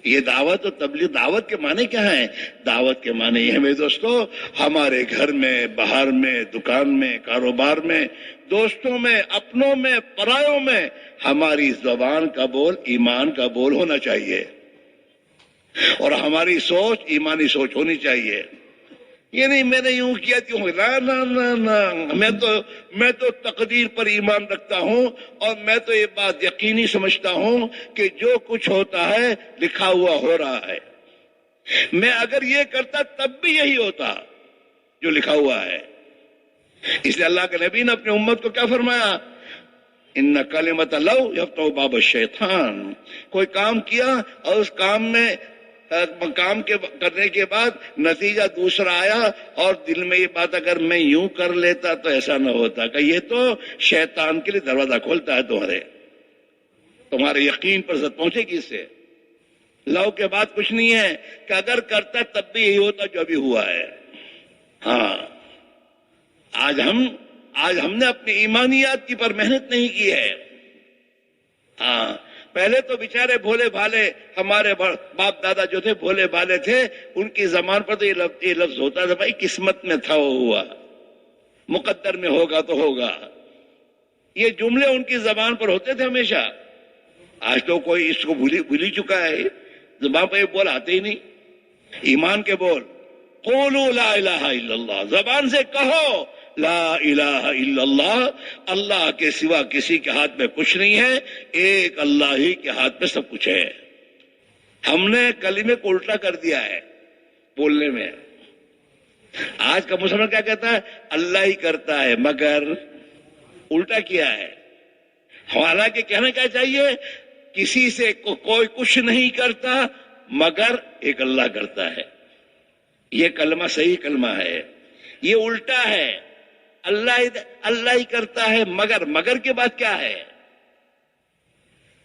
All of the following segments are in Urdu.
یہ دعوت و تبلیغ، دعوت کے معنی کیا ہیں؟ دعوت کے معنی یہ ہے میرے دوستو، ہمارے گھر میں، باہر میں، دکان میں، کاروبار میں، دوستوں میں، اپنوں میں، پرایوں میں ہماری زبان کا بول ایمان کا بول ہونا چاہیے، اور ہماری سوچ ایمانی سوچ ہونی چاہیے۔ یہ نہیں میں نے یوں کیا کیوں، میں تو تقدیر پر ایمان رکھتا ہوں، اور میں تو یہ بات یقینی سمجھتا ہوں کہ جو کچھ ہوتا ہے لکھا ہوا ہو رہا ہے۔ میں اگر یہ کرتا تب بھی یہی ہوتا جو لکھا ہوا ہے۔ اس لیے اللہ کے نبی نے اپنی امت کو کیا فرمایا؟ ان کلمۃ لو یفتح باب الشیطان۔ کوئی کام کیا اور اس کام میں کرنے کے بعد نتیجہ دوسرا آیا، اور دل میں یہ بات اگر میں یوں کر لیتا تو ایسا نہ ہوتا، کہ یہ تو شیطان کے لیے دروازہ کھولتا ہے تمہارے یقین پر زد پہنچے گی اس سے۔ لو کے بعد کچھ نہیں ہے کہ اگر کرتا تب بھی یہی ہوتا جو ابھی ہوا ہے۔ ہاں، آج ہم نے اپنی ایمانیات کی پر محنت نہیں کی ہے۔ ہاں، پہلے تو بیچارے بھولے بھالے ہمارے باپ دادا جو تھے بھولے بھالے تھے، ان کی زبان پر تو یہ لفظ ہوتا تھا، بھائی قسمت میں تھا وہ ہوا، مقدر میں ہوگا تو ہوگا۔ یہ جملے ان کی زبان پر ہوتے تھے ہمیشہ۔ آج تو کوئی اس کو بھول ہی چکا ہے، زبان پہ یہ بول آتے ہی نہیں۔ ایمان کے بول، قولوا لا الہ الا اللہ، زبان سے کہو لا الہ الا اللہ، اللہ کے سوا کسی کے ہاتھ میں کچھ نہیں ہے، ایک اللہ ہی کے ہاتھ میں سب کچھ ہے۔ ہم نے کلمے کو الٹا کر دیا ہے بولنے میں۔ آج کا مسلمان کیا کہتا ہے؟ اللہ ہی کرتا ہے مگر، الٹا کیا ہے۔ حالانکہ کہنا کیا چاہیے؟ کسی سے کوئی کچھ نہیں کرتا مگر ایک اللہ کرتا ہے۔ یہ کلمہ صحیح کلمہ ہے، یہ الٹا ہے۔ اللہ ہی کرتا ہے مگر کے بعد کیا ہے؟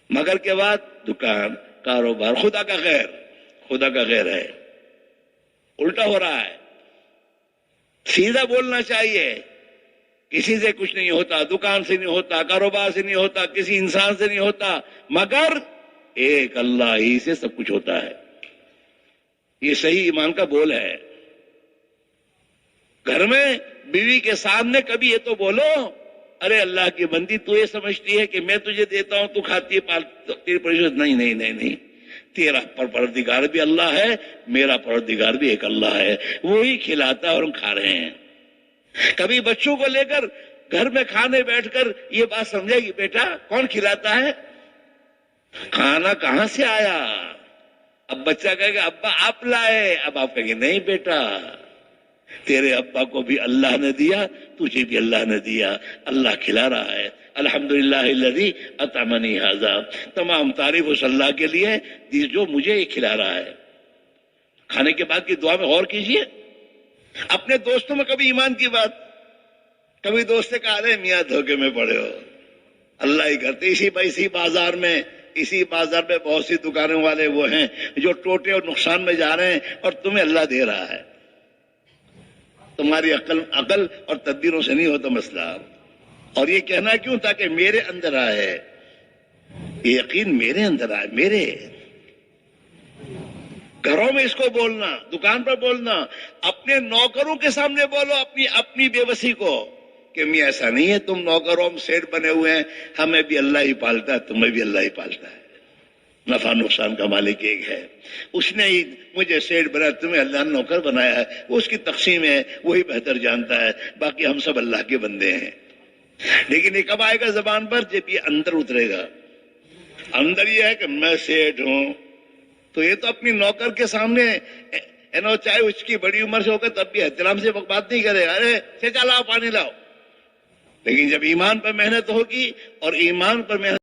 مگر کے بعد دکان، کاروبار، خدا کا غیر ہے، الٹا ہو رہا ہے۔ سیدھا بولنا چاہیے، کسی سے کچھ نہیں ہوتا، دکان سے نہیں ہوتا، کاروبار سے نہیں ہوتا، کسی انسان سے نہیں ہوتا، مگر ایک اللہ ہی سے سب کچھ ہوتا ہے۔ یہ صحیح ایمان کا بول ہے۔ گھر میں بیوی کے سامنے کبھی یہ تو بولو، ارے اللہ کی بندی تو یہ سمجھتی ہے کہ میں تجھے دیتا ہوں تو کھاتی ہے، تیری پرورش نہیں، تیرا پروردگار بھی اللہ ہے، میرا پروردگار بھی ایک اللہ ہے، وہی کھلاتا ہے اور ہم کھا رہے ہیں۔ کبھی بچوں کو لے کر گھر میں کھانے بیٹھ کر یہ بات سمجھے گی، بیٹا کون کھلاتا ہے؟ کھانا کہاں سے آیا؟ اب بچہ کہے گا ابا آپ لائے، اب آپ کہیں گے نہیں بیٹا، تیرے ابا کو بھی اللہ نے دیا، تجھے بھی اللہ نے دیا، اللہ کھلا رہا ہے۔ الحمدللہ الذی اطعمنی ھذا، تمام تعریف اس اللہ کے لیے جو مجھے یہ کھلا رہا ہے۔ کھانے کے بعد کی دعا میں غور کیجئے۔ اپنے دوستوں میں کبھی ایمان کی بات، کبھی دوست سے کہا رہے میاں دھوکے میں پڑے ہو، اللہ ہی کرتے۔ اسی بازار میں بہت سی دکانوں والے وہ ہیں جو ٹوٹے اور نقصان میں جا رہے ہیں، اور تمہیں اللہ دے رہا ہے۔ تمہاری عقل اور تدبیروں سے نہیں ہوتا مسئلہ۔ اور یہ کہنا کیوں؟ تاکہ میرے اندر آئے، یہ یقین میرے اندر آئے۔ میرے گھروں میں اس کو بولنا، دکان پر بولنا، اپنے نوکروں کے سامنے بولو اپنی بے بسی کو کہ میاں ایسا نہیں ہے، تم نوکروں ہم سیٹ بنے ہوئے ہیں، ہمیں بھی اللہ ہی پالتا ہے، تمہیں بھی اللہ ہی پالتا ہے، نفع نقصان کا مالک ایک ہے، اس نے ہی مجھے سیٹ بنایا، تمہیں اللہ نے نوکر بنایا ہے، وہ اس کی تقسیم ہے، وہی بہتر جانتا ہے، باقی ہم سب اللہ کے بندے ہیں۔ لیکن یہ کب آئے گا زبان پر؟ جب یہ اندر اترے گا۔ اندر یہ ہے کہ میں سیٹ ہوں، تو یہ تو اپنی نوکر کے سامنے چاہے اس کی بڑی عمر سے ہو کر تب بھی احترام سے بات نہیں کرے گا، ارے چچا لاؤ پانی لاؤ۔ لیکن جب ایمان پر محنت ہوگی اور ایمان پر محنت